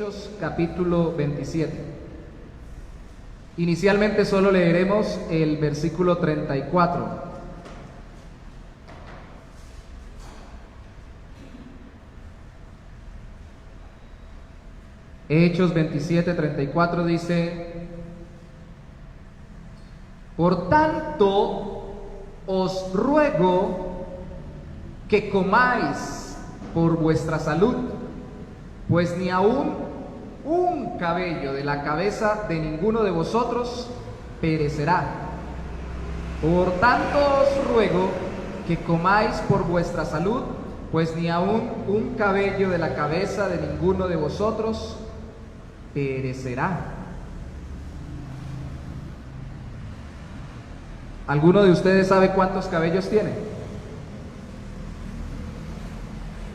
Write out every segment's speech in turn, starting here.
Hechos capítulo 27. Inicialmente solo leeremos el versículo 34. Hechos 27, 34 dice: por tanto os ruego que comáis por vuestra salud, pues ni aun un cabello de la cabeza de ninguno de vosotros perecerá. Por tanto os ruego que comáis por vuestra salud, pues ni aun un cabello de la cabeza de ninguno de vosotros perecerá. ¿Alguno de ustedes sabe cuántos cabellos tiene?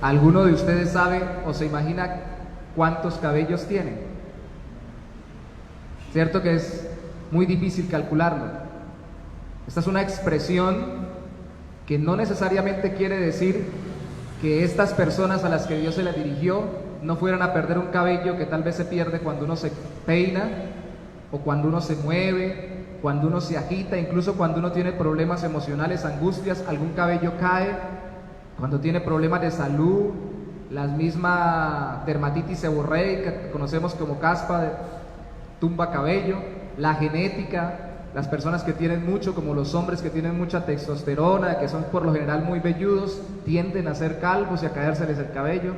¿Alguno de ustedes sabe o se imagina cuántos cabellos tiene? Cierto que es muy difícil calcularlo. Esta es una expresión que no necesariamente quiere decir que estas personas a las que Dios se les dirigió no fueran a perder un cabello que tal vez se pierde cuando uno se peina, o cuando uno se mueve, cuando uno se agita, incluso cuando uno tiene problemas emocionales, angustias, algún cabello cae, cuando tiene problemas de salud, la misma dermatitis seborreica que conocemos como caspa de tumba cabello, la genética, las personas que tienen mucho, como los hombres que tienen mucha testosterona, que son por lo general muy velludos, tienden a ser calvos y a caérseles el cabello.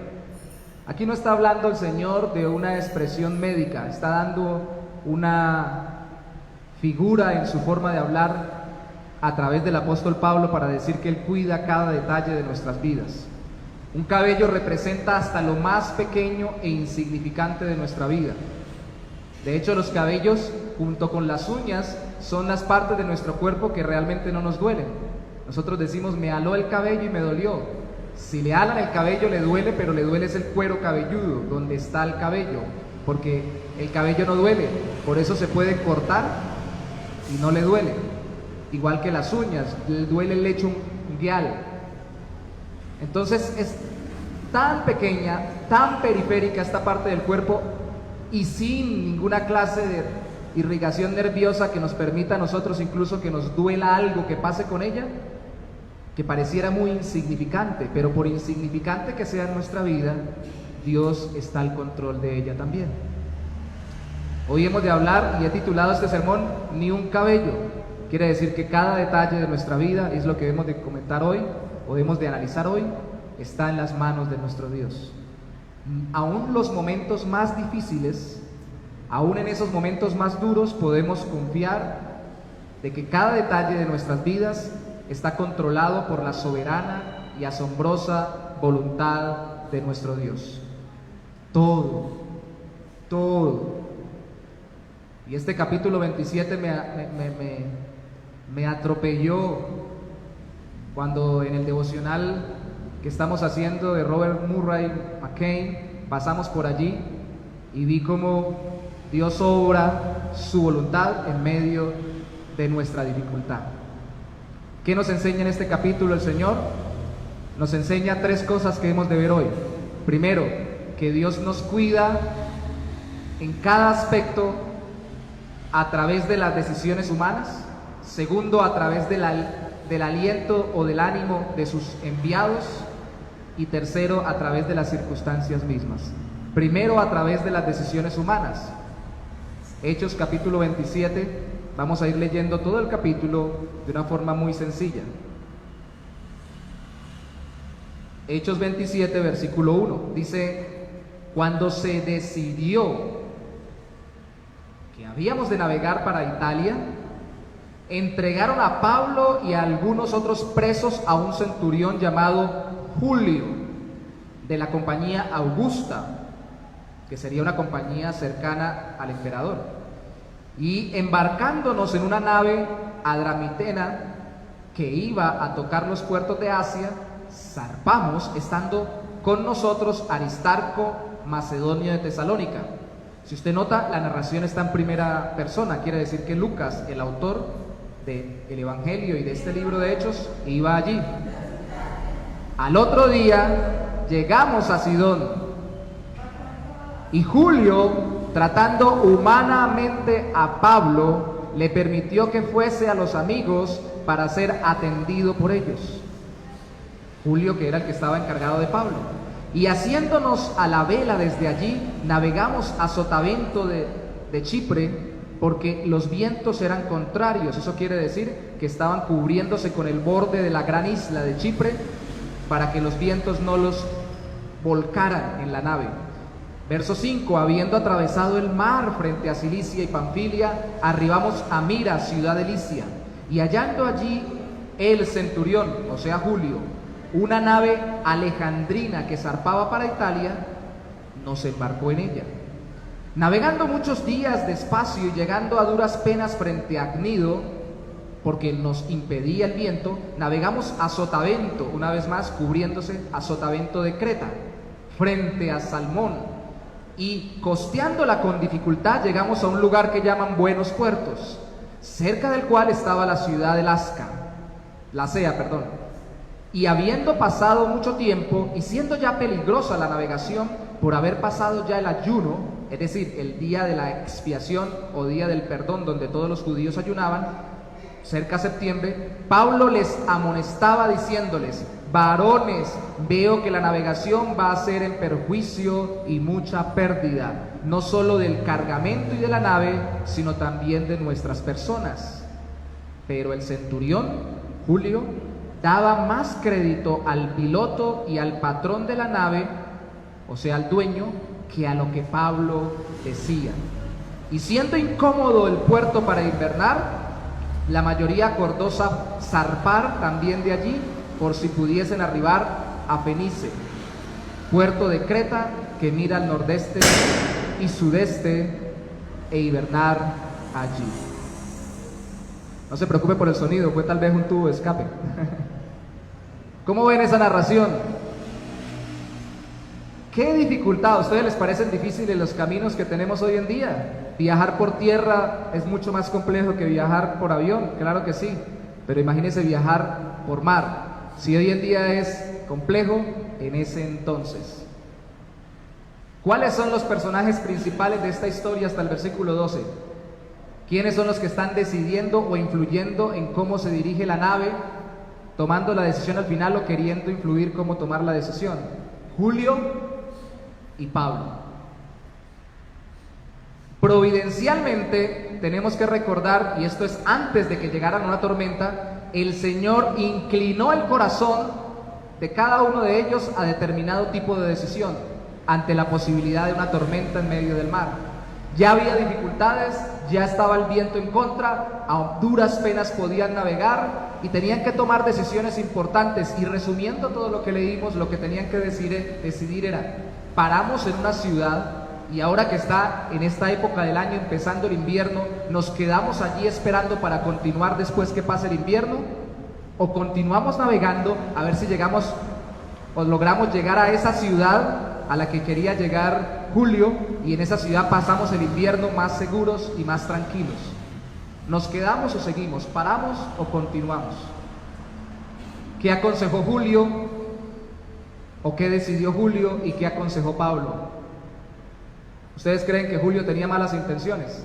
Aquí no está hablando el Señor de una expresión médica, está dando una figura en su forma de hablar a través del apóstol Pablo para decir que Él cuida cada detalle de nuestras vidas. Un cabello representa hasta lo más pequeño e insignificante de nuestra vida. De hecho, los cabellos, junto con las uñas, son las partes de nuestro cuerpo que realmente no nos duelen. Nosotros decimos, me aló el cabello y me dolió. Si le alan el cabello le duele, pero le duele es el cuero cabelludo, donde está el cabello, porque el cabello no duele, por eso se puede cortar y no le duele. Igual que las uñas, le duele el lecho unguial. Entonces es tan pequeña, tan periférica esta parte del cuerpo y sin ninguna clase de irrigación nerviosa que nos permita a nosotros incluso que nos duela algo que pase con ella, que pareciera muy insignificante, pero por insignificante que sea en nuestra vida, Dios está al control de ella también. Hoy hemos de hablar, y he titulado este sermón, Ni un cabello. Quiere decir que cada detalle de nuestra vida, es lo que debemos de comentar hoy, o debemos de analizar hoy, está en las manos de nuestro Dios. Aún los momentos más difíciles, aún en esos momentos más duros, podemos confiar de que cada detalle de nuestras vidas está controlado por la soberana y asombrosa voluntad de nuestro Dios. Todo. Y este capítulo 27 me atropelló cuando en el devocional que estamos haciendo de Robert Murray McCain pasamos por allí y vi cómo Dios obra su voluntad en medio de nuestra dificultad. ¿Qué nos enseña en este capítulo el Señor? Nos enseña tres cosas que hemos de ver hoy. Primero, que Dios nos cuida en cada aspecto a través de las decisiones humanas. Segundo, a través del aliento o del ánimo de sus enviados. Y tercero, a través de las circunstancias mismas. Primero, a través de las decisiones humanas. Hechos capítulo 27. Vamos a ir leyendo todo el capítulo de una forma muy sencilla. Hechos 27, versículo 1, dice: cuando se decidió que habíamos de navegar para Italia, entregaron a Pablo y a algunos otros presos a un centurión llamado Julio, de la compañía Augusta, que sería una compañía cercana al emperador. Y embarcándonos en una nave adramitena que iba a tocar los puertos de Asia, zarpamos, estando con nosotros Aristarco, macedonio de Tesalónica. Si usted nota, la narración está en primera persona, quiere decir que Lucas, el autor del Evangelio y de este libro de Hechos, iba allí. Al otro día llegamos a Sidón Y Julio, tratando humanamente a Pablo, le permitió que fuese a los amigos para ser atendido por ellos. Julio, que era el que estaba encargado de Pablo. Y haciéndonos a la vela desde allí, navegamos a sotavento de Chipre, porque los vientos eran contrarios. Eso quiere decir que estaban cubriéndose con el borde de la gran isla de Chipre para que los vientos no los volcaran en la nave. Verso 5, habiendo atravesado el mar frente a Cilicia y Panfilia, arribamos a Mira, ciudad de Licia, y hallando allí el centurión, o sea Julio, una nave alejandrina que zarpaba para Italia, nos embarcó en ella. Navegando muchos días despacio y llegando a duras penas frente a Cnido, porque nos impedía el viento, navegamos a sotavento, una vez más cubriéndose a sotavento de Creta, frente a Salmón, y costeándola con dificultad llegamos a un lugar que llaman Buenos Puertos, cerca del cual estaba la ciudad de Lasea. Y habiendo pasado mucho tiempo y siendo ya peligrosa la navegación por haber pasado ya el ayuno, es decir, el día de la expiación o día del perdón donde todos los judíos ayunaban, cerca de septiembre, Pablo les amonestaba diciéndoles: varones, veo que la navegación va a ser en perjuicio y mucha pérdida, no solo del cargamento y de la nave, sino también de nuestras personas. Pero el centurión, Julio, daba más crédito al piloto y al patrón de la nave, o sea, al dueño, que a lo que Pablo decía. Y siendo incómodo el puerto para invernar, la mayoría acordó zarpar también de allí, por si pudiesen arribar a Fenice, puerto de Creta que mira al nordeste y sudeste, e hibernar allí. No se preocupe por el sonido, fue tal vez un tubo de escape. ¿Cómo ven esa narración? ¿Qué dificultad a ustedes les parecen difíciles los caminos que tenemos hoy en día? Viajar por tierra es mucho más complejo que viajar por avión, claro que sí, pero imagínense viajar por mar. Si hoy en día es complejo, en ese entonces. ¿Cuáles son los personajes principales de esta historia hasta el versículo 12? ¿Quiénes son los que están decidiendo o influyendo en cómo se dirige la nave, tomando la decisión al final o queriendo influir cómo tomar la decisión? Julio y Pablo. Providencialmente tenemos que recordar, y esto es antes de que llegaran una tormenta, el Señor inclinó el corazón de cada uno de ellos a determinado tipo de decisión ante la posibilidad de una tormenta en medio del mar. Ya había dificultades, ya estaba el viento en contra, a duras penas podían navegar y tenían que tomar decisiones importantes. Y resumiendo todo lo que leímos, lo que tenían que decidir era: paramos en una ciudad y ahora que está en esta época del año empezando el invierno, ¿nos quedamos allí esperando para continuar después que pase el invierno? ¿O continuamos navegando a ver si llegamos o logramos llegar a esa ciudad a la que quería llegar Julio, y en esa ciudad pasamos el invierno más seguros y más tranquilos? ¿Nos quedamos o seguimos? ¿Paramos o continuamos? ¿Qué aconsejó Julio? ¿O qué decidió Julio y qué aconsejó Pablo? ¿Ustedes creen que Julio tenía malas intenciones?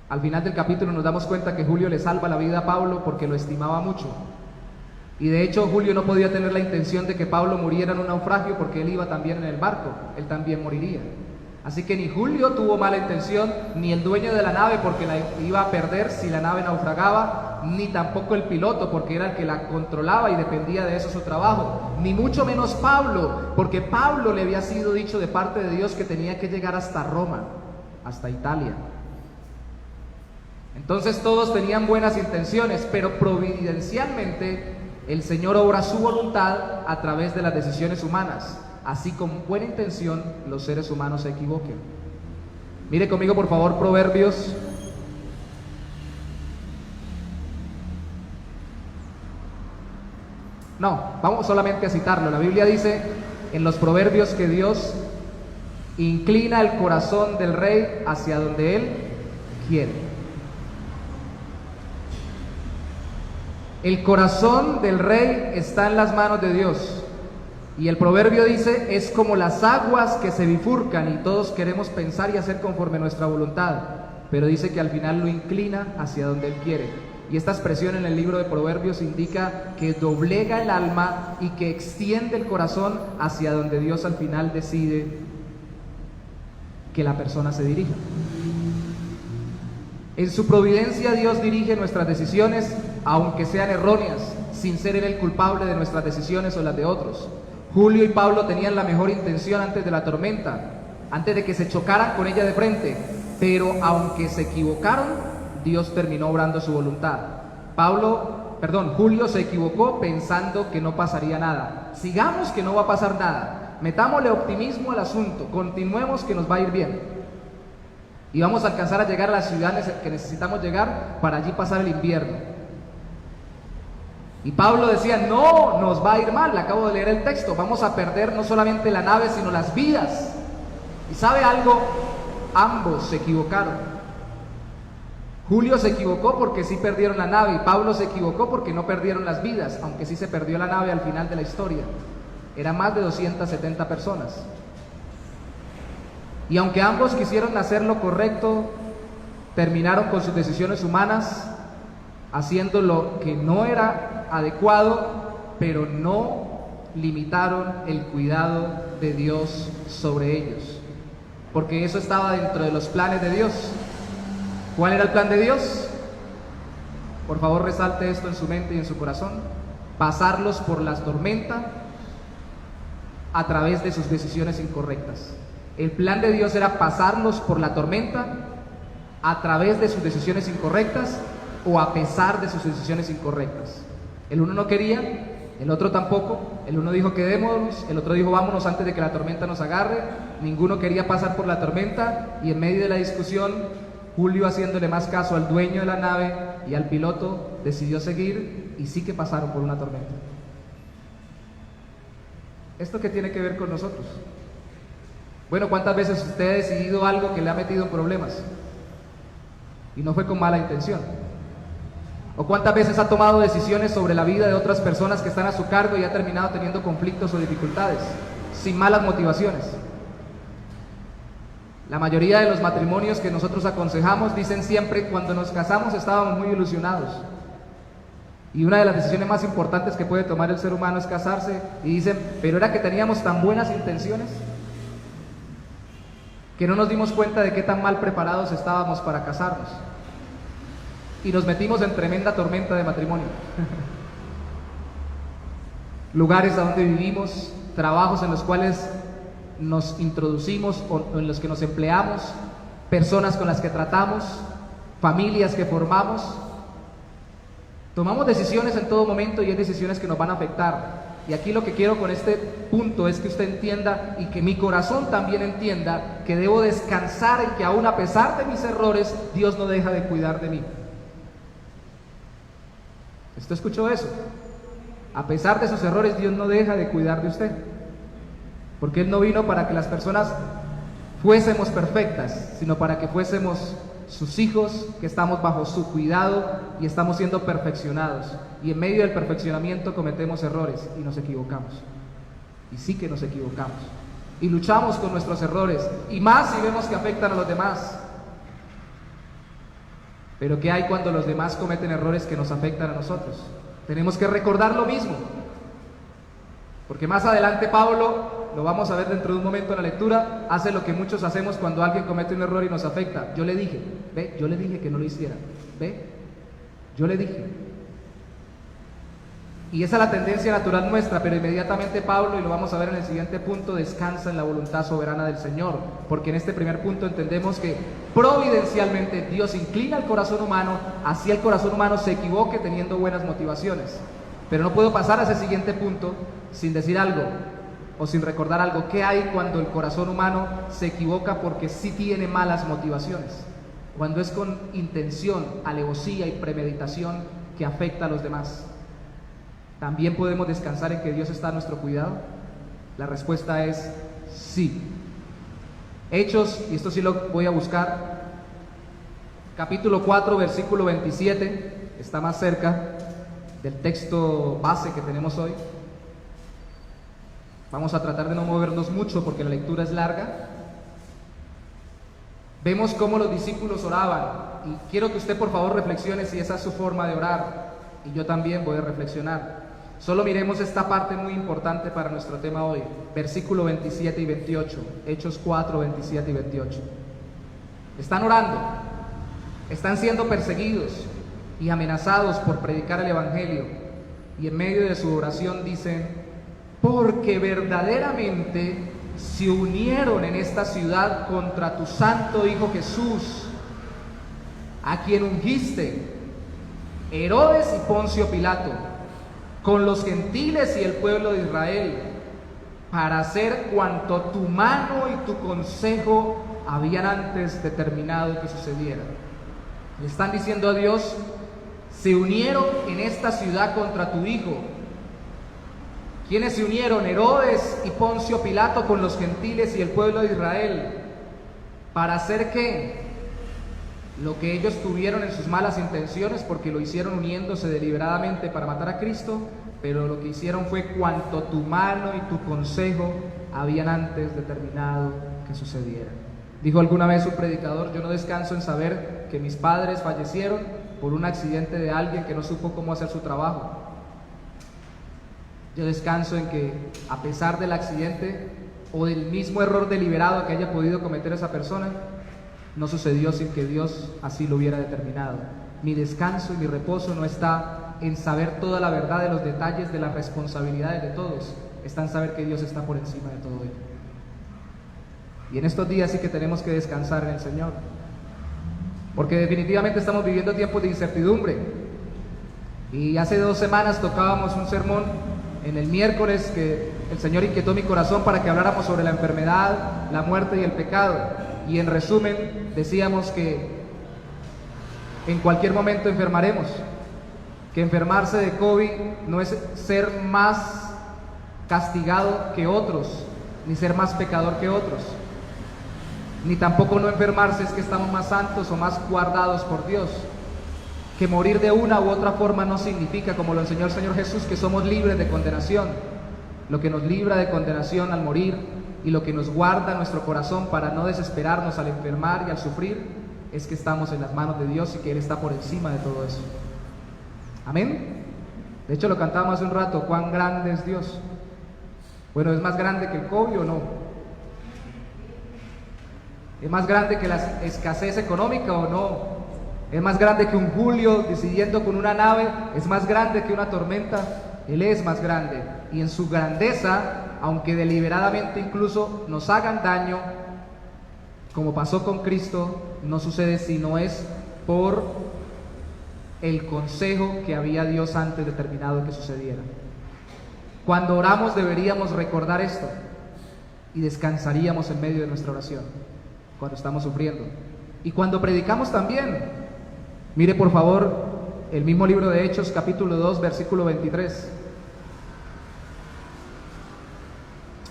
Al final del capítulo nos damos cuenta que Julio le salva la vida a Pablo porque lo estimaba mucho. Y de hecho Julio no podía tener la intención de que Pablo muriera en un naufragio, porque él iba también en el barco, él también moriría. Así que ni Julio tuvo mala intención, ni el dueño de la nave, porque la iba a perder si la nave naufragaba, ni tampoco el piloto, porque era el que la controlaba y dependía de eso su trabajo, ni mucho menos Pablo, porque Pablo le había sido dicho de parte de Dios que tenía que llegar hasta Roma, hasta Italia. Entonces todos tenían buenas intenciones, pero providencialmente el Señor obra su voluntad a través de las decisiones humanas. Así con buena intención los seres humanos se equivoquen. Mire conmigo por favor Proverbios. No, vamos solamente a citarlo. La Biblia dice en los Proverbios que Dios inclina el corazón del rey hacia donde él quiere. El corazón del rey está en las manos de Dios. Y el proverbio dice, es como las aguas que se bifurcan y todos queremos pensar y hacer conforme nuestra voluntad, pero dice que al final lo inclina hacia donde Él quiere. Y esta expresión en el libro de Proverbios indica que doblega el alma y que extiende el corazón hacia donde Dios al final decide que la persona se dirija. En su providencia Dios dirige nuestras decisiones, aunque sean erróneas, sin ser Él el culpable de nuestras decisiones o las de otros. Julio y Pablo tenían la mejor intención antes de la tormenta, antes de que se chocaran con ella de frente, pero aunque se equivocaron, Dios terminó obrando su voluntad. Julio se equivocó pensando que no pasaría nada. Sigamos que no va a pasar nada. Metámosle optimismo al asunto, continuemos que nos va a ir bien. Y vamos a alcanzar a llegar a las ciudades que necesitamos llegar para allí pasar el invierno. Y Pablo decía, no, nos va a ir mal, acabo de leer el texto, vamos a perder no solamente la nave, sino las vidas. ¿Y sabe algo? Ambos se equivocaron. Julio se equivocó porque sí perdieron la nave y Pablo se equivocó porque no perdieron las vidas, aunque sí se perdió la nave al final de la historia. Eran más de 270 personas. Y aunque ambos quisieron hacer lo correcto, terminaron con sus decisiones humanas, haciendo lo que no era adecuado, pero no limitaron el cuidado de Dios sobre ellos, porque eso estaba dentro de los planes de Dios. ¿Cuál era el plan de Dios? Por favor, resalte esto en su mente y en su corazón. Pasarlos por la tormenta a través de sus decisiones incorrectas. El plan de Dios era pasarlos por la tormenta a través de sus decisiones incorrectas o a pesar de sus decisiones incorrectas. El uno no quería, el otro tampoco. El uno dijo quedémonos, el otro dijo vámonos antes de que la tormenta nos agarre. Ninguno quería pasar por la tormenta y en medio de la discusión, Julio, haciéndole más caso al dueño de la nave y al piloto, decidió seguir y sí que pasaron por una tormenta. ¿Esto qué tiene que ver con nosotros? Bueno, ¿cuántas veces usted ha decidido algo que le ha metido en problemas? Y no fue con mala intención. ¿O cuántas veces ha tomado decisiones sobre la vida de otras personas que están a su cargo y ha terminado teniendo conflictos o dificultades, sin malas motivaciones? La mayoría de los matrimonios que nosotros aconsejamos dicen siempre, cuando nos casamos estábamos muy ilusionados. Y una de las decisiones más importantes que puede tomar el ser humano es casarse. Y dicen, pero era que teníamos tan buenas intenciones que no nos dimos cuenta de qué tan mal preparados estábamos para casarnos. Y nos metimos en tremenda tormenta de matrimonio. Lugares a donde vivimos, trabajos en los cuales nos introducimos o en los que nos empleamos, personas con las que tratamos, familias que formamos. Tomamos decisiones en todo momento y hay decisiones que nos van a afectar. Y aquí lo que quiero con este punto es que usted entienda y que mi corazón también entienda que debo descansar en que aún a pesar de mis errores, Dios no deja de cuidar de mí. ¿Usted escuchó eso? A pesar de sus errores, Dios no deja de cuidar de usted. Porque Él no vino para que las personas fuésemos perfectas, sino para que fuésemos sus hijos, que estamos bajo su cuidado y estamos siendo perfeccionados. Y en medio del perfeccionamiento cometemos errores y nos equivocamos. Y sí que nos equivocamos. Y luchamos con nuestros errores, y más si vemos que afectan a los demás. Pero ¿qué hay cuando los demás cometen errores que nos afectan a nosotros? Tenemos que recordar lo mismo. Porque más adelante Pablo, lo vamos a ver dentro de un momento en la lectura, hace lo que muchos hacemos cuando alguien comete un error y nos afecta. Yo le dije, yo le dije que no lo hiciera, yo le dije. Y esa es la tendencia natural nuestra, pero inmediatamente Pablo, y lo vamos a ver en el siguiente punto, descansa en la voluntad soberana del Señor, porque en este primer punto entendemos que providencialmente Dios inclina el corazón humano, así el corazón humano se equivoque teniendo buenas motivaciones. Pero no puedo pasar a ese siguiente punto sin decir algo o sin recordar algo. ¿Qué hay cuando el corazón humano se equivoca porque sí tiene malas motivaciones? Cuando es con intención, alevosía y premeditación que afecta a los demás. ¿También podemos descansar en que Dios está a nuestro cuidado? La respuesta es sí. Hechos, y esto sí lo voy a buscar, capítulo 4, versículo 27, está más cerca del texto base que tenemos hoy. Vamos a tratar de no movernos mucho porque la lectura es larga. Vemos cómo los discípulos oraban, y quiero que usted por favor reflexione si esa es su forma de orar, y yo también voy a reflexionar. Solo miremos esta parte muy importante para nuestro tema hoy, versículo 27 y 28, Hechos 4, 27 y 28. Están orando, están siendo perseguidos y amenazados por predicar el Evangelio, y en medio de su oración dicen: porque verdaderamente se unieron en esta ciudad contra tu santo Hijo Jesús, a quien ungiste, Herodes y Poncio Pilato, con los gentiles y el pueblo de Israel, para hacer cuanto tu mano y tu consejo habían antes determinado que sucediera. Le están diciendo a Dios: se unieron en esta ciudad contra tu Hijo. ¿Quiénes se unieron? Herodes y Poncio Pilato con los gentiles y el pueblo de Israel. ¿Para hacer qué? Lo que ellos tuvieron en sus malas intenciones, porque lo hicieron uniéndose deliberadamente para matar a Cristo, pero lo que hicieron fue cuanto tu mano y tu consejo habían antes determinado que sucediera. Dijo alguna vez un predicador: yo no descanso en saber que mis padres fallecieron por un accidente de alguien que no supo cómo hacer su trabajo. Yo descanso en que, a pesar del accidente o del mismo error deliberado que haya podido cometer esa persona, no sucedió sin que Dios así lo hubiera determinado. Mi descanso y mi reposo no está en saber toda la verdad de los detalles de las responsabilidades de todos, está en saber que Dios está por encima de todo ello. Y en estos días sí que tenemos que descansar en el Señor, porque definitivamente estamos viviendo tiempos de incertidumbre. Y hace 2 semanas tocábamos un sermón en el miércoles que el Señor inquietó mi corazón para que habláramos sobre la enfermedad, la muerte y el pecado. Y en resumen decíamos que en cualquier momento enfermaremos, que enfermarse de COVID no es ser más castigado que otros, ni ser más pecador que otros, ni tampoco no enfermarse es que estamos más santos o más guardados por Dios. Que morir de una u otra forma no significa, como lo enseñó el Señor Jesús, que somos libres de condenación. Lo que nos libra de condenación al morir y lo que nos guarda nuestro corazón para no desesperarnos al enfermar y al sufrir es que estamos en las manos de Dios y que Él está por encima de todo eso. Amén. De hecho lo cantábamos hace un rato: ¿cuán grande es Dios? Bueno, ¿es más grande que el COVID o no? ¿Es más grande que la escasez económica o no? ¿Es más grande que un Julio decidiendo con una nave? ¿Es más grande que una tormenta? Él es más grande, y en su grandeza, aunque deliberadamente incluso nos hagan daño, como pasó con Cristo, no sucede si no es por el consejo que había Dios antes determinado que sucediera. Cuando oramos deberíamos recordar esto y descansaríamos en medio de nuestra oración cuando estamos sufriendo. Y cuando predicamos también. Mire por favor el mismo libro de Hechos, capítulo 2, versículo 23.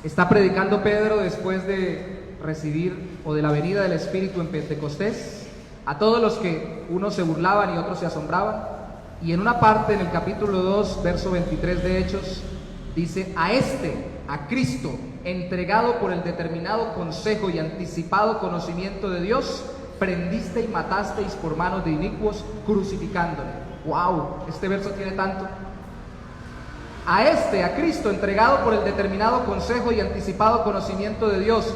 Está predicando Pedro después de recibir o de la venida del Espíritu en Pentecostés a todos los que unos se burlaban y otros se asombraban. Y en una parte, en el capítulo 2, verso 23 de Hechos, dice: a Cristo, entregado por el determinado consejo y anticipado conocimiento de Dios, prendiste y matasteis por manos de inicuos, crucificándole. ¡Wow! Este verso tiene tanto. A Cristo, entregado por el determinado consejo y anticipado conocimiento de Dios,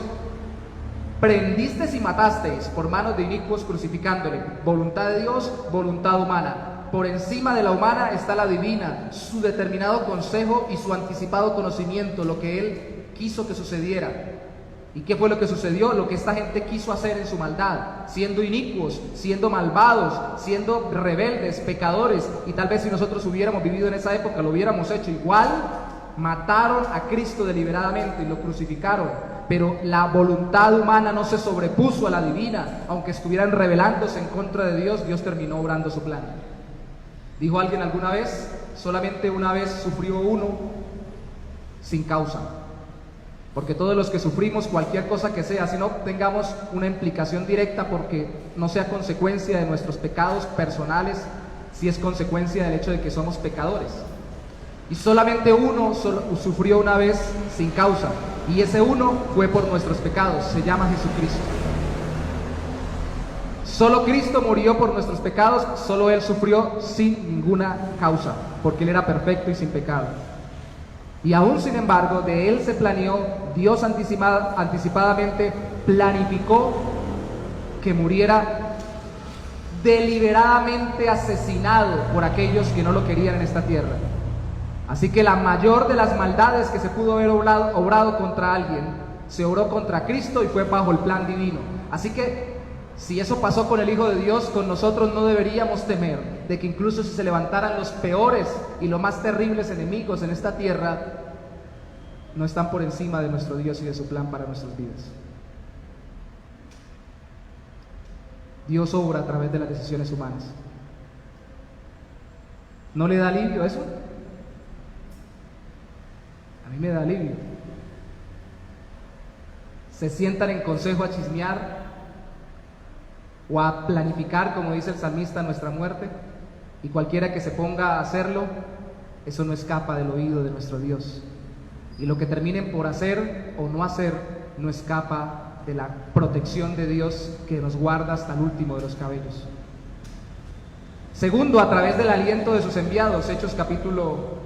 prendisteis y matasteis por manos de inicuos, crucificándole. Voluntad de Dios, voluntad humana. Por encima de la humana está la divina, su determinado consejo y su anticipado conocimiento, lo que Él quiso que sucediera. ¿Y qué fue lo que sucedió? Lo que esta gente quiso hacer en su maldad, siendo inicuos, siendo malvados, siendo rebeldes, pecadores. Y tal vez si nosotros hubiéramos vivido en esa época lo hubiéramos hecho igual. Mataron a Cristo deliberadamente y lo crucificaron, pero la voluntad humana no se sobrepuso a la divina. Aunque estuvieran rebelándose en contra de Dios, Dios terminó obrando su plan. Dijo alguien alguna vez: solamente una vez sufrió uno sin causa. Porque todos los que sufrimos cualquier cosa que sea, si no tengamos una implicación directa, porque no sea consecuencia de nuestros pecados personales, si es consecuencia del hecho de que somos pecadores. Y solamente uno sufrió una vez sin causa, y ese uno fue por nuestros pecados, se llama Jesucristo. Solo Cristo murió por nuestros pecados, solo Él sufrió sin ninguna causa, porque Él era perfecto y sin pecado. Y aún sin embargo, de Él se planeó, Dios anticipadamente planificó que muriera deliberadamente asesinado por aquellos que no lo querían en esta tierra. Así que la mayor de las maldades que se pudo haber obrado contra alguien, se obró contra Cristo y fue bajo el plan divino. Así que si eso pasó con el Hijo de Dios, con nosotros no deberíamos temer de que incluso si se levantaran los peores y los más terribles enemigos en esta tierra, no están por encima de nuestro Dios y de su plan para nuestras vidas. Dios obra a través de las decisiones humanas. ¿No le da alivio eso? A mí me da alivio. Se sientan en consejo a chismear o a planificar, como dice el salmista, nuestra muerte, y cualquiera que se ponga a hacerlo, eso no escapa del oído de nuestro Dios. Y lo que terminen por hacer o no hacer no escapa de la protección de Dios, que nos guarda hasta el último de los cabellos. Segundo, a través del aliento de sus enviados. Hechos capítulo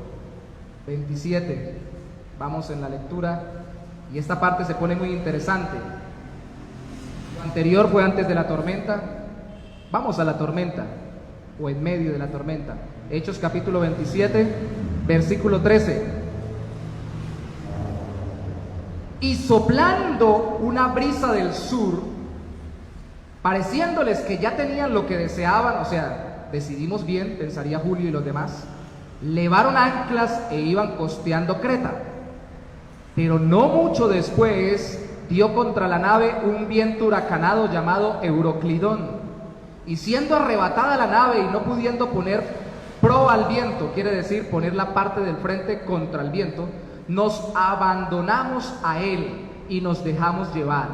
27. Vamos en la lectura y esta parte se pone muy interesante. Lo anterior fue antes de la tormenta. Vamos a la tormenta, o en medio de la tormenta. Hechos capítulo 27, versículo 13. Y soplando una brisa del sur, pareciéndoles que ya tenían lo que deseaban, o sea, decidimos bien, pensaría Julio y los demás, levaron anclas e iban costeando Creta. Pero no mucho después dio contra la nave un viento huracanado llamado Euroclidón, y siendo arrebatada la nave y no pudiendo poner proa al viento, quiere decir poner la parte del frente contra el viento, nos abandonamos a él y nos dejamos llevar.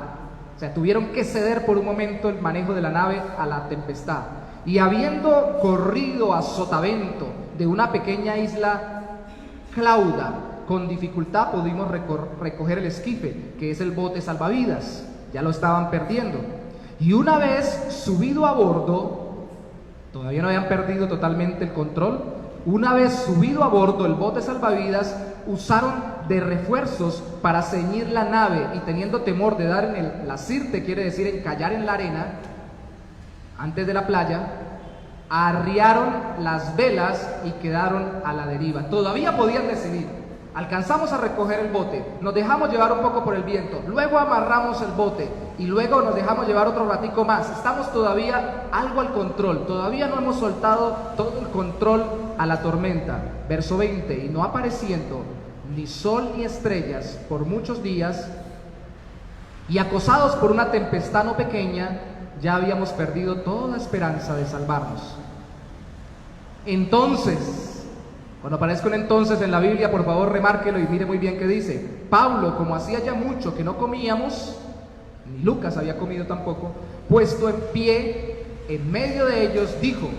O sea, tuvieron que ceder por un momento el manejo de la nave a la tempestad. Y habiendo corrido a sotavento de una pequeña isla Clauda, con dificultad pudimos recoger el esquife, que es el bote salvavidas. Ya lo estaban perdiendo. Y una vez subido a bordo, todavía no habían perdido totalmente el control. Una vez subido a bordo el bote salvavidas, usaron de refuerzos para ceñir la nave, y teniendo temor de dar en la sirte, quiere decir encallar en la arena, antes de la playa, arriaron las velas y quedaron a la deriva. Todavía podían decidir: alcanzamos a recoger el bote, nos dejamos llevar un poco por el viento, luego amarramos el bote y luego nos dejamos llevar otro ratico más. Estamos todavía algo al control, todavía no hemos soltado todo el control a la tormenta. Verso 20, y no apareciendo ni sol ni estrellas por muchos días, y acosados por una tempestad no pequeña, ya habíamos perdido toda esperanza de salvarnos. Entonces, cuando aparezca un entonces en la Biblia, por favor remárquelo y mire muy bien qué dice. Pablo, como hacía ya mucho que no comíamos, ni Lucas había comido tampoco, puesto en pie en medio de ellos, dijo: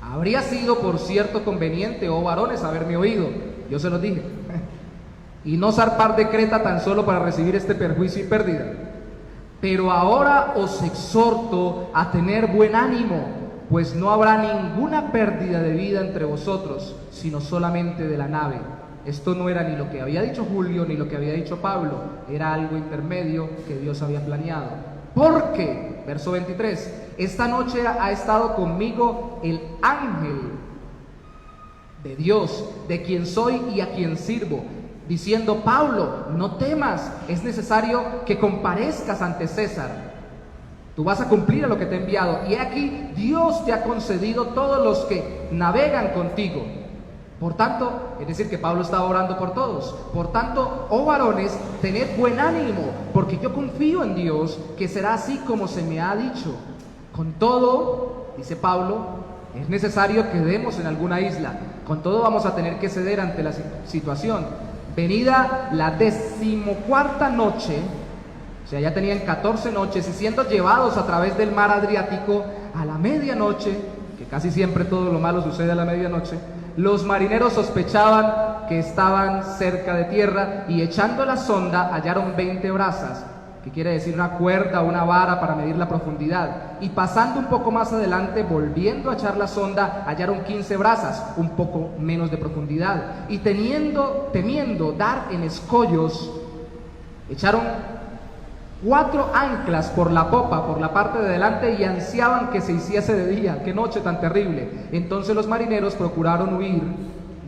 habría sido por cierto conveniente, oh varones, haberme oído, yo se los dije, y no zarpar de Creta tan solo para recibir este perjuicio y pérdida. Pero ahora os exhorto a tener buen ánimo, pues no habrá ninguna pérdida de vida entre vosotros, sino solamente de la nave. Esto no era ni lo que había dicho Julio ni lo que había dicho Pablo, era algo intermedio que Dios había planeado. Porque, verso 23, esta noche ha estado conmigo el ángel de Dios, de quien soy y a quien sirvo, diciendo: Pablo, no temas, es necesario que comparezcas ante César. Tú vas a cumplir a lo que te he enviado, y aquí Dios te ha concedido todos los que navegan contigo. Por tanto, es decir, que Pablo estaba orando por todos. Por tanto, oh varones, tened buen ánimo, porque yo confío en Dios, que será así como se me ha dicho. Con todo, dice Pablo, es necesario que demos en alguna isla. Con todo vamos a tener que ceder ante la situación. Venida la 14ª noche, o sea, ya tenían 14 noches, y siendo llevados a través del mar Adriático a la medianoche, que casi siempre todo lo malo sucede a la medianoche, Los marineros sospechaban que estaban cerca de tierra y echando la sonda hallaron 20 brazas, que quiere decir una cuerda o una vara para medir la profundidad. Y pasando un poco más adelante, volviendo a echar la sonda, hallaron 15 brazas, un poco menos de profundidad. Y temiendo dar en escollos, echaron 4 anclas por la popa, por la parte de delante, y ansiaban que se hiciese de día. ¡Qué noche tan terrible! Entonces los marineros procuraron huir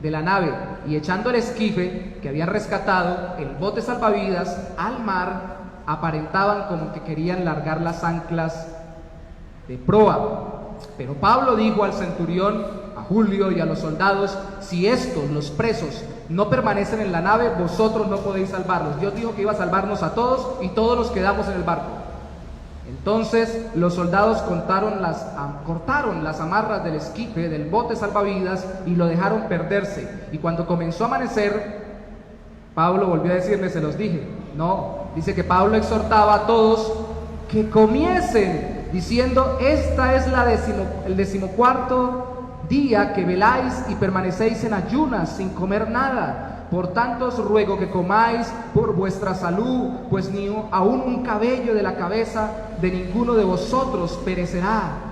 de la nave, y echando el esquife que habían rescatado, el bote salvavidas, al mar, aparentaban como que querían largar las anclas de proa. Pero Pablo dijo al centurión, a Julio y a los soldados: si estos, los presos, no permanecen en la nave, vosotros no podéis salvarlos. Dios dijo que iba a salvarnos a todos y todos nos quedamos en el barco. Entonces los soldados cortaron las amarras del esquife del bote salvavidas y lo dejaron perderse. Y cuando comenzó a amanecer, Pablo volvió a decirles: se los dije. No, dice que Pablo exhortaba a todos que comiesen, diciendo: esta es el 14º día que veláis y permanecéis en ayunas sin comer nada. Por tanto os ruego que comáis por vuestra salud, pues ni aun un cabello de la cabeza de ninguno de vosotros perecerá.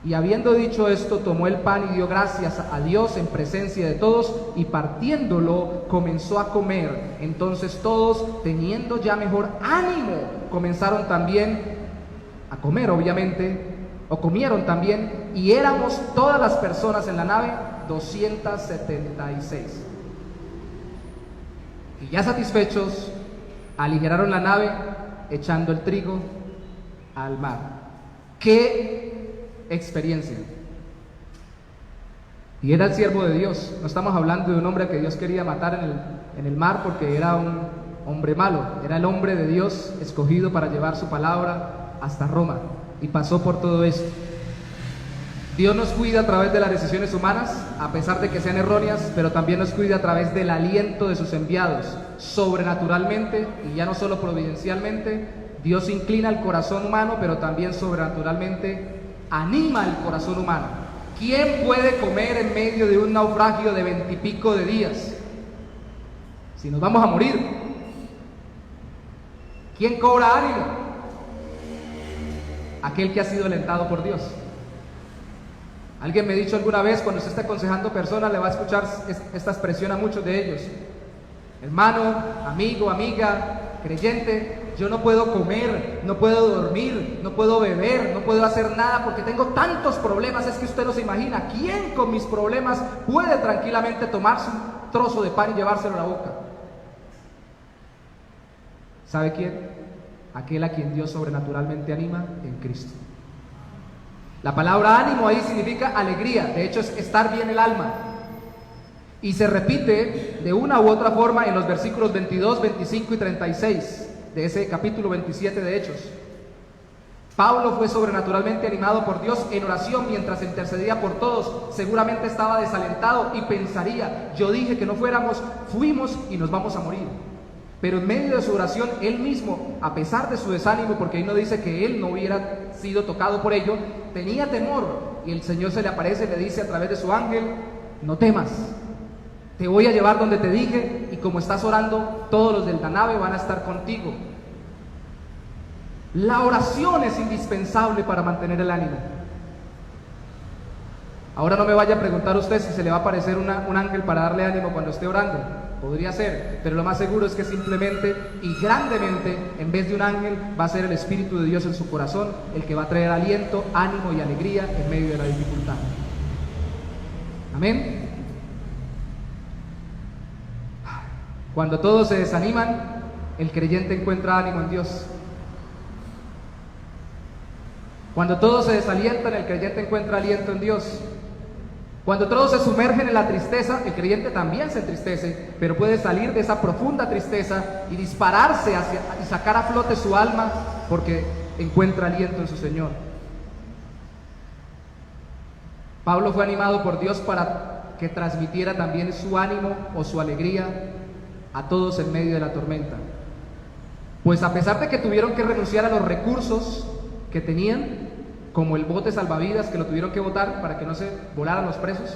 Y habiendo dicho esto, tomó el pan y dio gracias a Dios en presencia de todos, y partiéndolo comenzó a comer. Entonces todos, teniendo ya mejor ánimo, comenzaron también a comer, comieron también, y éramos todas las personas en la nave 276. Y ya satisfechos, aligeraron la nave echando el trigo al mar. ¡Qué experiencia! Y era el siervo de Dios. No estamos hablando de un hombre que Dios quería matar en el mar porque era un hombre malo. Era el hombre de Dios escogido para llevar su palabra hasta Roma, y pasó por todo esto. Dios nos cuida a través de las decisiones humanas, a pesar de que sean erróneas, pero también nos cuida a través del aliento de sus enviados. Sobrenaturalmente, y ya no solo providencialmente, Dios inclina el corazón humano, pero también sobrenaturalmente anima el corazón humano. ¿Quién puede comer en medio de un naufragio de 20 y pico de días? Si nos vamos a morir. ¿Quién cobra ánimo? Aquel que ha sido alentado por Dios. Alguien me ha dicho alguna vez, cuando se está aconsejando personas, le va a escuchar esta expresión a muchos de ellos: hermano, amigo, amiga, creyente, yo no puedo comer, no puedo dormir, no puedo beber, no puedo hacer nada porque tengo tantos problemas. Es que usted no se imagina quién con mis problemas puede tranquilamente tomarse un trozo de pan y llevárselo a la boca. ¿Sabe quién? Aquel a quien Dios sobrenaturalmente anima en Cristo. La palabra ánimo ahí significa alegría, de hecho es estar bien el alma. Y se repite de una u otra forma en los versículos 22, 25 y 36 de ese capítulo 27 de Hechos. Pablo fue sobrenaturalmente animado por Dios en oración mientras intercedía por todos. Seguramente estaba desalentado y pensaría: yo dije que no fuéramos, fuimos y nos vamos a morir. Pero en medio de su oración, él mismo, a pesar de su desánimo, porque ahí no dice que él no hubiera sido tocado por ello, tenía temor. Y el Señor se le aparece y le dice a través de su ángel: no temas, te voy a llevar donde te dije, y como estás orando, todos los de la nave van a estar contigo. La oración es indispensable para mantener el ánimo. Ahora no me vaya a preguntar usted si se le va a aparecer un ángel para darle ánimo cuando esté orando. Podría ser, pero lo más seguro es que simplemente y grandemente, en vez de un ángel, va a ser el Espíritu de Dios en su corazón el que va a traer aliento, ánimo y alegría en medio de la dificultad. Amén. Cuando todos se desaniman, el creyente encuentra ánimo en Dios. Cuando todos se desalientan, el creyente encuentra aliento en Dios. Cuando todos se sumergen en la tristeza, el creyente también se entristece, pero puede salir de esa profunda tristeza y dispararse y sacar a flote su alma porque encuentra aliento en su Señor. Pablo fue animado por Dios para que transmitiera también su ánimo o su alegría a todos en medio de la tormenta. Pues a pesar de que tuvieron que renunciar a los recursos que tenían, como el bote salvavidas que lo tuvieron que botar para que no se volaran los presos,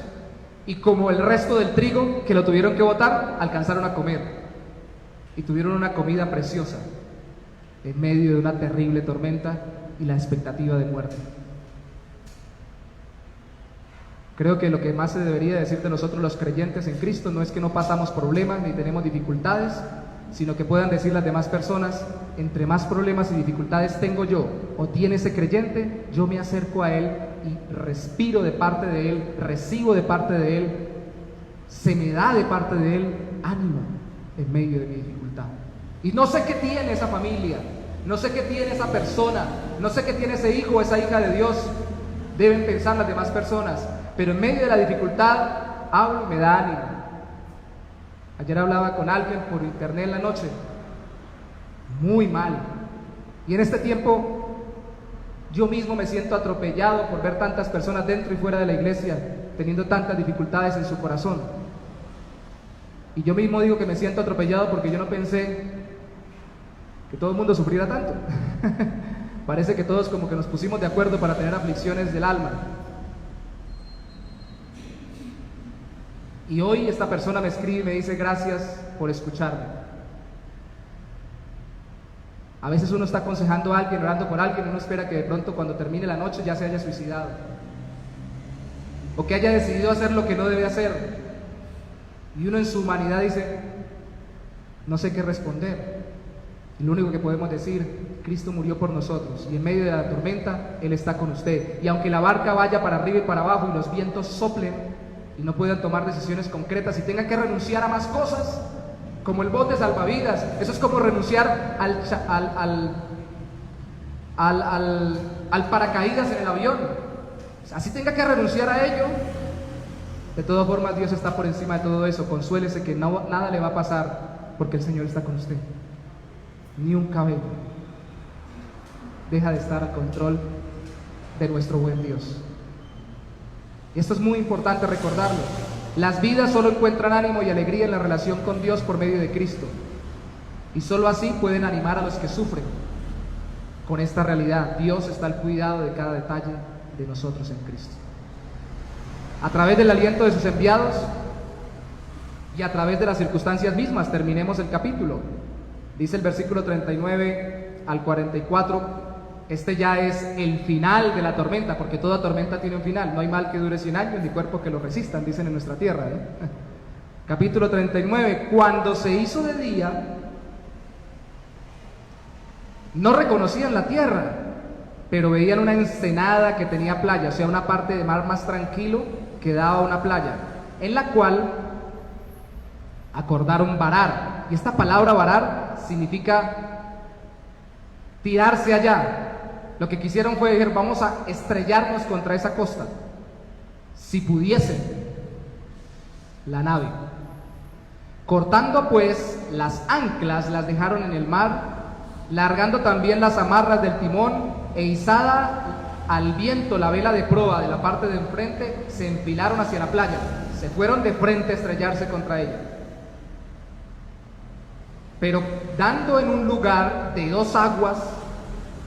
y como el resto del trigo que lo tuvieron que botar, alcanzaron a comer y tuvieron una comida preciosa en medio de una terrible tormenta y la expectativa de muerte. Creo que lo que más se debería decir de nosotros los creyentes en Cristo no es que no pasamos problemas ni tenemos dificultades, sino que puedan decir las demás personas: entre más problemas y dificultades tengo yo o tiene ese creyente, yo me acerco a él y respiro de parte de él, recibo de parte de él, se me da de parte de él ánimo en medio de mi dificultad. Y no sé qué tiene esa familia, no sé qué tiene esa persona, no sé qué tiene ese hijo o esa hija de Dios, deben pensar las demás personas, pero en medio de la dificultad hablo y me da ánimo. Ayer hablaba con alguien por internet en la noche, muy mal, y en este tiempo yo mismo me siento atropellado por ver tantas personas dentro y fuera de la iglesia teniendo tantas dificultades en su corazón. Y yo mismo digo que me siento atropellado porque yo no pensé que todo el mundo sufriera tanto. Parece que todos como que nos pusimos de acuerdo para tener aflicciones del alma. Y hoy esta persona me escribe y me dice: gracias por escucharme. A veces uno está aconsejando a alguien, orando por alguien, uno espera que de pronto cuando termine la noche ya se haya suicidado, o que haya decidido hacer lo que no debe hacer, y uno en su humanidad dice: no sé qué responder. Y lo único que podemos decir: Cristo murió por nosotros, y en medio de la tormenta Él está con usted, y aunque la barca vaya para arriba y para abajo y los vientos soplen y no puedan tomar decisiones concretas y tengan que renunciar a más cosas, como el bote salvavidas, eso es como renunciar al paracaídas en el avión. Así tenga que renunciar a ello, de todas formas Dios está por encima de todo eso. Consuélese que nada le va a pasar, porque el Señor está con usted. Ni un cabello deja de estar al control de nuestro buen Dios. Y esto es muy importante recordarlo. Las vidas solo encuentran ánimo y alegría en la relación con Dios por medio de Cristo, y solo así pueden animar a los que sufren con esta realidad: Dios está al cuidado de cada detalle de nosotros en Cristo. A través del aliento de sus enviados y a través de las circunstancias mismas, terminemos el capítulo. Dice el versículo 39 al 44, este ya es el final de la tormenta, porque toda tormenta tiene un final. No hay mal que dure 100 años, ni cuerpo que lo resistan, dicen en nuestra tierra, ¿eh? Capítulo 39. Cuando se hizo de día, no reconocían la tierra, pero veían una ensenada que tenía playa, o sea, una parte de mar más tranquilo que daba a una playa, en la cual acordaron varar. Y esta palabra varar significa tirarse allá. Lo que quisieron fue decir: vamos a estrellarnos contra esa costa, si pudiesen, la nave. Cortando pues las anclas, las dejaron en el mar, largando también las amarras del timón, e izada al viento la vela de proa de la parte de enfrente, se enfilaron hacia la playa. Se fueron de frente a estrellarse contra ella. Pero dando en un lugar de dos aguas,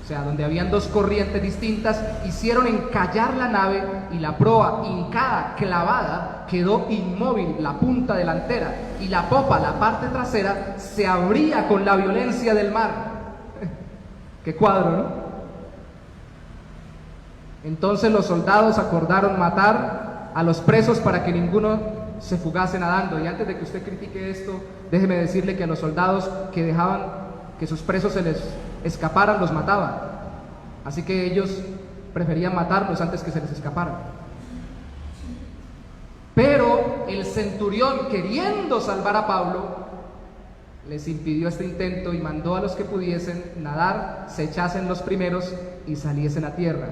o sea, donde habían dos corrientes distintas, hicieron encallar la nave, y la proa, hincada, clavada, quedó inmóvil la punta delantera, y la popa, la parte trasera, se abría con la violencia del mar. Qué cuadro, ¿no? Entonces los soldados acordaron matar a los presos para que ninguno se fugase nadando. Y antes de que usted critique esto, déjeme decirle que a los soldados que dejaban que sus presos se les escaparan, los mataban. Así que ellos preferían matarlos antes que se les escaparan. Pero el centurión, queriendo salvar a Pablo, les impidió este intento y mandó a los que pudiesen nadar, se echasen los primeros y saliesen a tierra.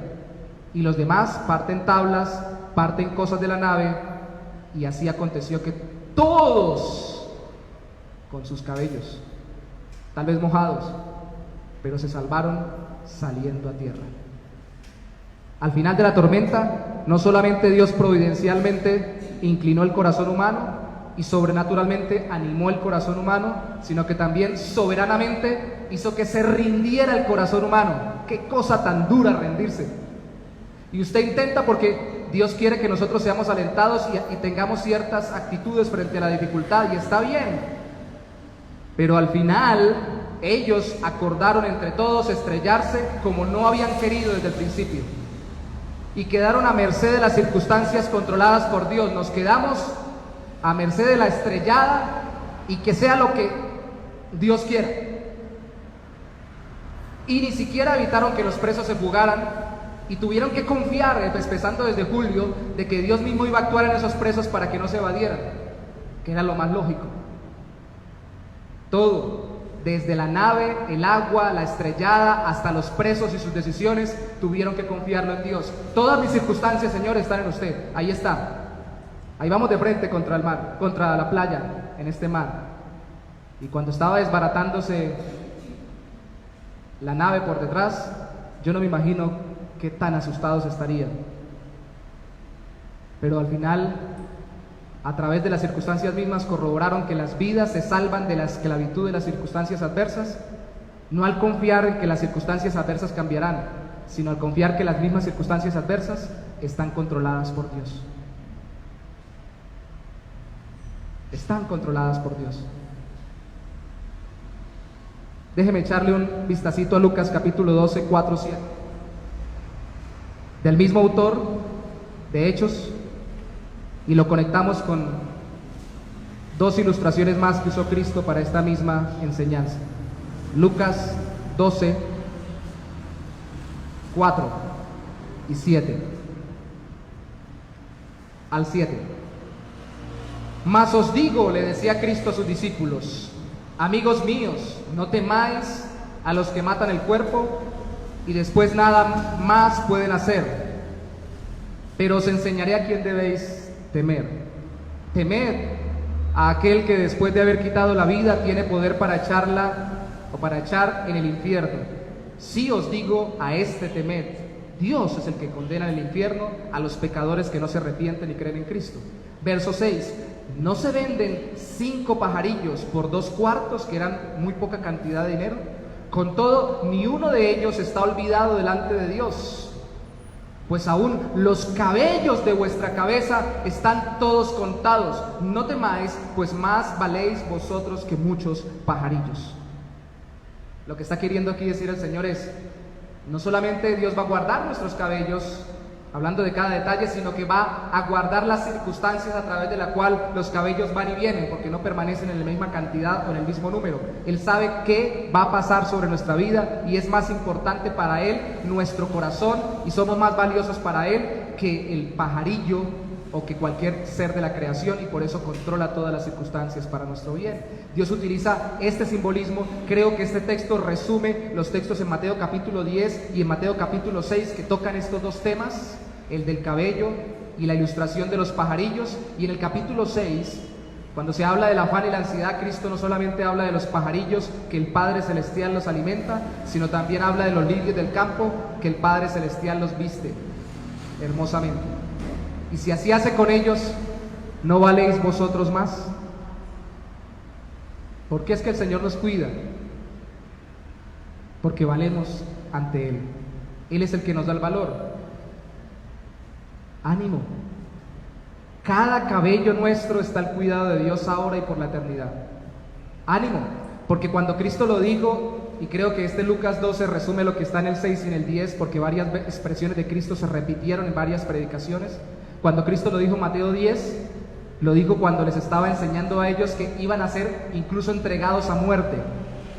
Y los demás parten tablas, parten cosas de la nave, y así aconteció que todos, con sus cabellos, tal vez mojados, pero se salvaron saliendo a tierra. Al final de la tormenta, no solamente Dios providencialmente inclinó el corazón humano y sobrenaturalmente animó el corazón humano, sino que también soberanamente hizo que se rindiera el corazón humano. Qué cosa tan dura rendirse. Y usted intenta, porque Dios quiere que nosotros seamos alentados y tengamos ciertas actitudes frente a la dificultad, y está bien. Pero al final, ellos acordaron entre todos estrellarse como no habían querido desde el principio. Y quedaron a merced de las circunstancias controladas por Dios. Nos quedamos a merced de la estrellada y que sea lo que Dios quiera. Y ni siquiera evitaron que los presos se fugaran y tuvieron que confiar, empezando desde julio, de que Dios mismo iba a actuar en esos presos para que no se evadieran, que era lo más lógico. Todo, desde la nave, el agua, la estrellada, hasta los presos y sus decisiones, tuvieron que confiarlo en Dios. Todas mis circunstancias, Señor, están en usted. Ahí está. Ahí vamos de frente contra el mar, contra la playa, en este mar. Y cuando estaba desbaratándose la nave por detrás, yo no me imagino qué tan asustados estarían. Pero al final, a través de las circunstancias mismas, corroboraron que las vidas se salvan de la esclavitud de las circunstancias adversas, no al confiar en que las circunstancias adversas cambiarán, sino al confiar que las mismas circunstancias adversas están controladas por Dios. Están controladas por Dios. Déjeme echarle un vistacito a Lucas capítulo 12, 4, 7. Del mismo autor de Hechos, y lo conectamos con dos ilustraciones más que usó Cristo para esta misma enseñanza. Lucas 12, 4 y 7 al 7. Mas os digo, le decía Cristo a sus discípulos, amigos míos, no temáis a los que matan el cuerpo y después nada más pueden hacer, pero os enseñaré a quién debéis temer. Temed a aquel que después de haber quitado la vida tiene poder para echarla o para echar en el infierno. Sí os digo, a este temed. Dios es el que condena en el infierno a los pecadores que no se arrepienten y creen en Cristo. Verso 6. ¿No se venden 5 pajarillos por 2 cuartos, que eran muy poca cantidad de dinero? Con todo, ni uno de ellos está olvidado delante de Dios. Pues aún los cabellos de vuestra cabeza están todos contados. No temáis, pues más valéis vosotros que muchos pajarillos. Lo que está queriendo aquí decir el Señor es, no solamente Dios va a guardar nuestros cabellos, hablando de cada detalle, sino que va a guardar las circunstancias a través de la cual los cabellos van y vienen, porque no permanecen en la misma cantidad o en el mismo número. Él sabe qué va a pasar sobre nuestra vida y es más importante para Él nuestro corazón, y somos más valiosos para Él que el pajarillo o que cualquier ser de la creación, y por eso controla todas las circunstancias para nuestro bien. Dios utiliza este simbolismo. Creo que este texto resume los textos en Mateo capítulo 10 y en Mateo capítulo 6 que tocan estos dos temas, el del cabello y la ilustración de los pajarillos. Y en el capítulo 6, cuando se habla del afán y la ansiedad, Cristo no solamente habla de los pajarillos que el Padre Celestial los alimenta, sino también habla de los lirios del campo que el Padre Celestial los viste hermosamente. Y si así hace con ellos, ¿no valéis vosotros más? ¿Por qué es que el Señor nos cuida? Porque valemos ante Él. Él es el que nos da el valor. Ánimo. Cada cabello nuestro está al cuidado de Dios ahora y por la eternidad. Ánimo, porque cuando Cristo lo dijo, y creo que este Lucas 12 resume lo que está en el 6 y en el 10, porque varias expresiones de Cristo se repitieron en varias predicaciones. Cuando Cristo lo dijo en Mateo 10, lo dijo cuando les estaba enseñando a ellos que iban a ser incluso entregados a muerte.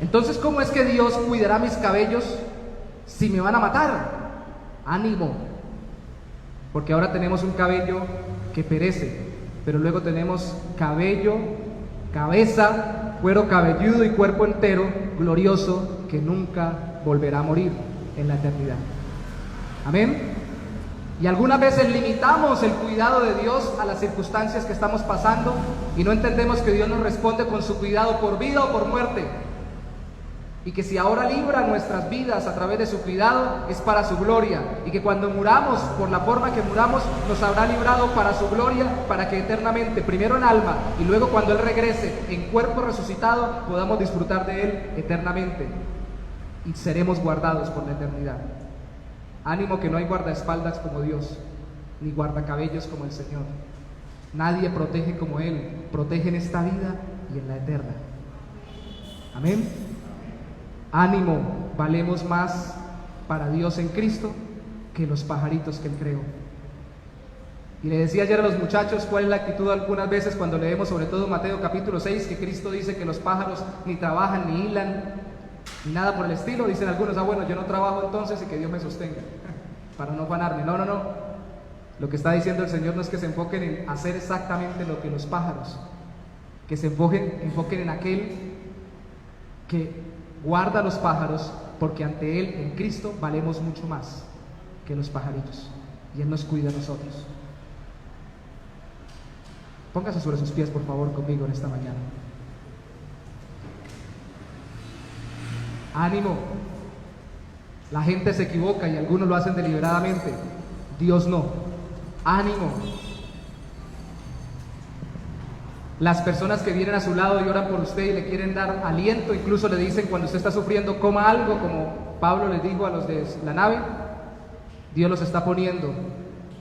Entonces, ¿cómo es que Dios cuidará mis cabellos si me van a matar? Ánimo, porque ahora tenemos un cabello que perece, pero luego tenemos cabello, cabeza, cuero cabelludo y cuerpo entero, glorioso, que nunca volverá a morir en la eternidad. Amén. Y algunas veces limitamos el cuidado de Dios a las circunstancias que estamos pasando y no entendemos que Dios nos responde con su cuidado por vida o por muerte. Y que si ahora libra nuestras vidas a través de su cuidado es para su gloria. Y que cuando muramos, por la forma que muramos, nos habrá librado para su gloria, para que eternamente, primero en alma y luego cuando Él regrese en cuerpo resucitado, podamos disfrutar de Él eternamente. Y seremos guardados por la eternidad. Ánimo, que no hay guardaespaldas como Dios. ni guardacabellos como el Señor. Nadie protege como Él, protege en esta vida y en la eterna. Amén. Ánimo, valemos más para Dios en Cristo que los pajaritos que Él creó. Y le decía ayer a los muchachos cuál es la actitud algunas veces cuando leemos sobre todo Mateo capítulo 6, que Cristo dice que los pájaros ni trabajan, ni hilan, ni nada por el estilo. Dicen algunos, bueno, yo no trabajo entonces y que Dios me sostenga, para no afanarme. No. Lo que está diciendo el Señor no es que se enfoquen en hacer exactamente lo que los pájaros, que se enfoquen en aquel que guarda a los pájaros, porque ante Él, en Cristo, valemos mucho más que los pajaritos, y Él nos cuida a nosotros. Póngase sobre sus pies, por favor, conmigo en esta mañana. Ánimo. La gente se equivoca y algunos lo hacen deliberadamente. Dios no. Ánimo. Las personas que vienen a su lado y oran por usted y le quieren dar aliento, incluso le dicen cuando usted está sufriendo, coma algo, como Pablo les dijo a los de la nave. Dios los está poniendo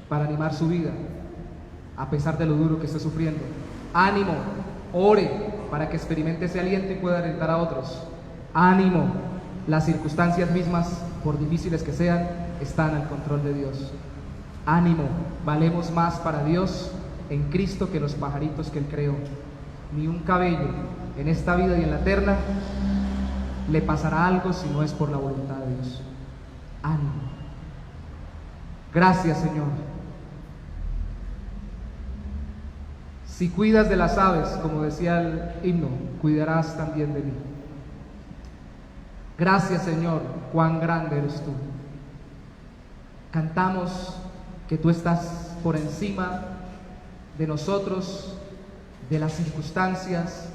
para animar su vida, a pesar de lo duro que esté sufriendo. Ánimo, ore para que experimente ese aliento y pueda alentar a otros. Ánimo, las circunstancias mismas, por difíciles que sean, están al control de Dios. Ánimo, valemos más para Dios en Cristo que los pajaritos que Él creó. Ni un cabello en esta vida y en la eterna le pasará algo si no es por la voluntad de Dios. Ánimo. Gracias, Señor. Si cuidas de las aves, como decía el himno, cuidarás también de mí. Gracias, Señor, cuán grande eres tú. Cantamos que tú estás por encima de nosotros, de las circunstancias,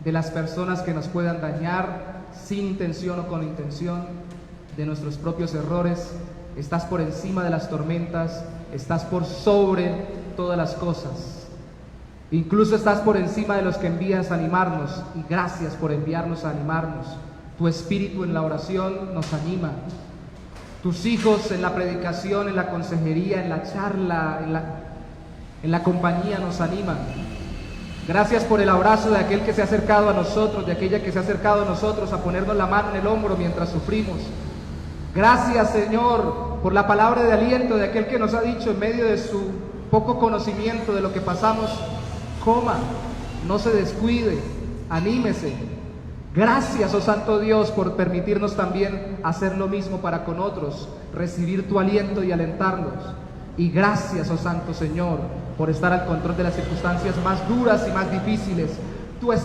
de las personas que nos puedan dañar sin intención o con intención, de nuestros propios errores. Estás por encima de las tormentas, estás por sobre todas las cosas. Incluso estás por encima de los que envías a animarnos, y gracias por enviarnos a animarnos. Tu espíritu en la oración nos anima. Tus hijos en la predicación, en la consejería, en la charla, en la compañía nos animan. Gracias por el abrazo de aquel que se ha acercado a nosotros, de aquella que se ha acercado a nosotros a ponernos la mano en el hombro mientras sufrimos. Gracias, Señor, por la palabra de aliento de aquel que nos ha dicho en medio de su poco conocimiento de lo que pasamos: coma, no se descuide, anímese. Gracias, oh Santo Dios, por permitirnos también hacer lo mismo para con otros, recibir tu aliento y alentarlos. Y gracias, oh Santo Señor, por estar al control de las circunstancias más duras y más difíciles. Tú has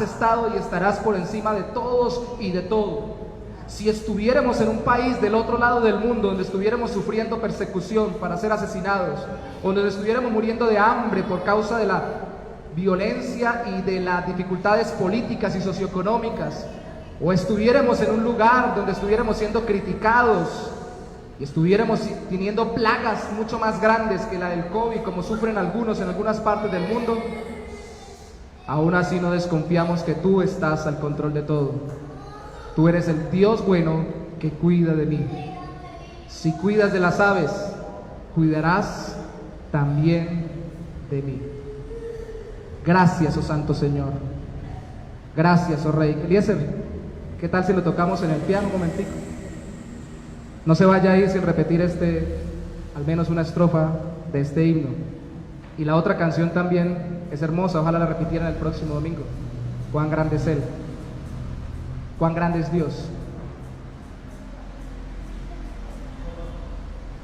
estado y estarás por encima de todos y de todo. Si estuviéramos en un país del otro lado del mundo, donde estuviéramos sufriendo persecución para ser asesinados, o donde estuviéramos muriendo de hambre por causa de la violencia y de las dificultades políticas y socioeconómicas, o estuviéramos en un lugar donde estuviéramos siendo criticados y estuviéramos teniendo plagas mucho más grandes que la del COVID, como sufren algunos en algunas partes del mundo, aún así no desconfiamos que tú estás al control de todo. Tú eres el Dios bueno que cuida de mí. Si cuidas de las aves, cuidarás también de mí. Gracias, oh Santo Señor. Gracias, oh Rey. Eliezer, ¿qué tal si lo tocamos en el piano un momentico? No se vaya a ir sin repetir al menos una estrofa de este himno. Y la otra canción también es hermosa, ojalá la repitieran el próximo domingo. Cuán grande es Él. Cuán grande es Dios.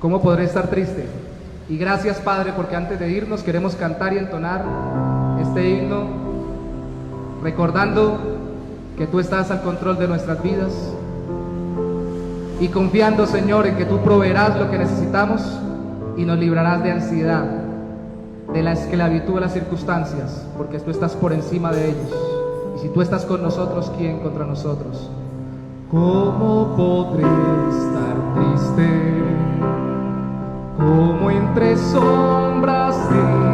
¿Cómo podré estar triste? Y gracias, Padre, porque antes de irnos queremos cantar y entonar este himno, recordando que tú estás al control de nuestras vidas y confiando, Señor, en que tú proveerás lo que necesitamos y nos librarás de ansiedad, de la esclavitud de las circunstancias, porque tú estás por encima de ellos. Y si tú estás con nosotros, ¿quién contra nosotros? ¿Cómo podré estar triste? ¿Cómo entre sombras ir?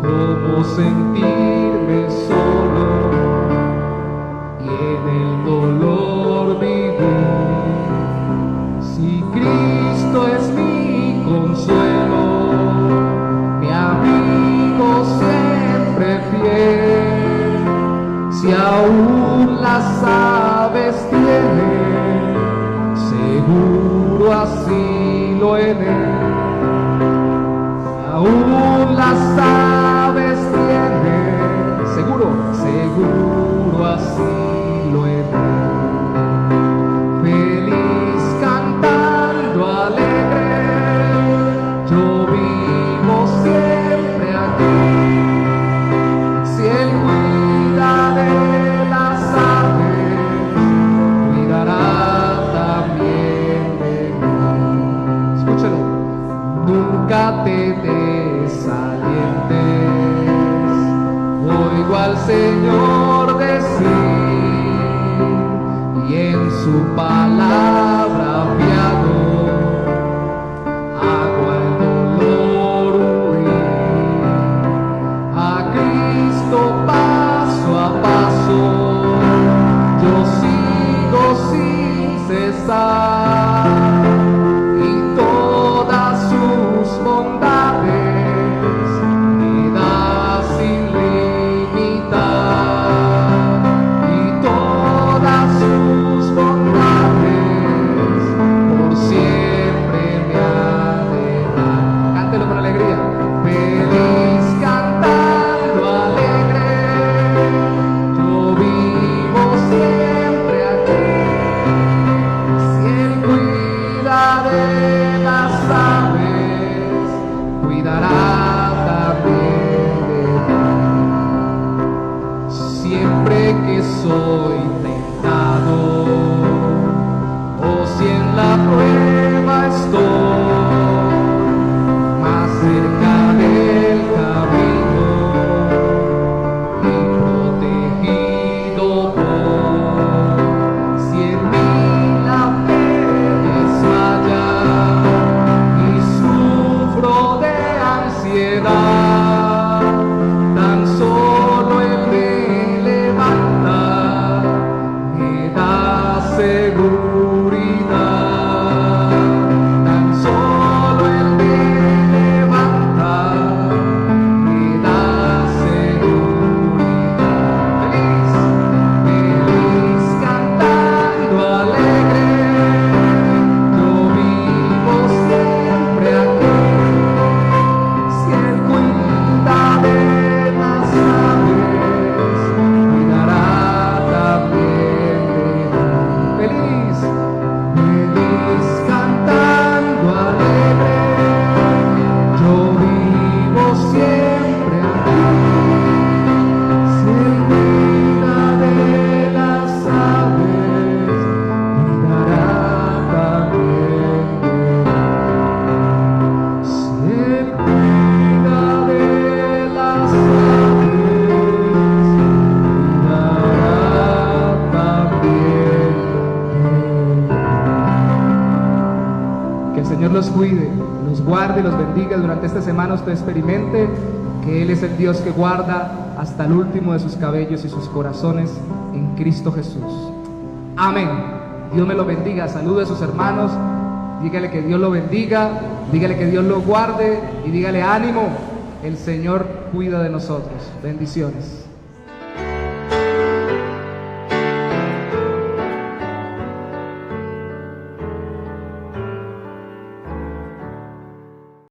¿Cómo sentirme solo y en el dolor vivir? Si Cristo es mi consuelo, Si aún las aves tienen, seguro así lo he de. Aún las aves tienen, seguro, seguro así lo he de. Feliz cantando alegre, yo vivo siempre aquí. Si Él cuida de las aves, cuidará también de mí. Escúchalo. Nunca te desalientes, oigo al Señor decir, y en su palabra fiado hago al dolor huir. A Cristo paso a paso yo sigo sin cesar, y todas sus bondades me da sin limitar, y todas sus bondades por siempre me ha de dar. Cántelo con alegría. Feliz cantando alegre, yo vivo siempre aquí. Si Él cuida de las aves, cuidará también de mí. Siempre que soy tentado, o si en la prueba estoy más cerca del camino y protegido por, si en mí la fe desmaya y sufro de ansiedad, tan solo Él me levanta, me da seguridad. Tan solo Él me levanta, me da seguridad. Feliz, feliz cantando alegre, yo vivo siempre aquí. Si Él cuida de las aves, cuidará también de mí. Feliz, feliz cantando alegre, yo vivo siempre aquí. Si Él cuida de las aves, cuidará también de mí. Si Él cuida de las aves, cuidará también de mí. Que el Señor los cuide, los guarde y los bendiga durante esta semana. Usted experimente que Él es el Dios que guarda hasta el último de sus cabellos y sus corazones en Cristo Jesús. Amén. Dios me lo bendiga. Salude a sus hermanos. Dígale que Dios lo bendiga. Dígale que Dios lo guarde. Y dígale ánimo. El Señor cuida de nosotros. Bendiciones.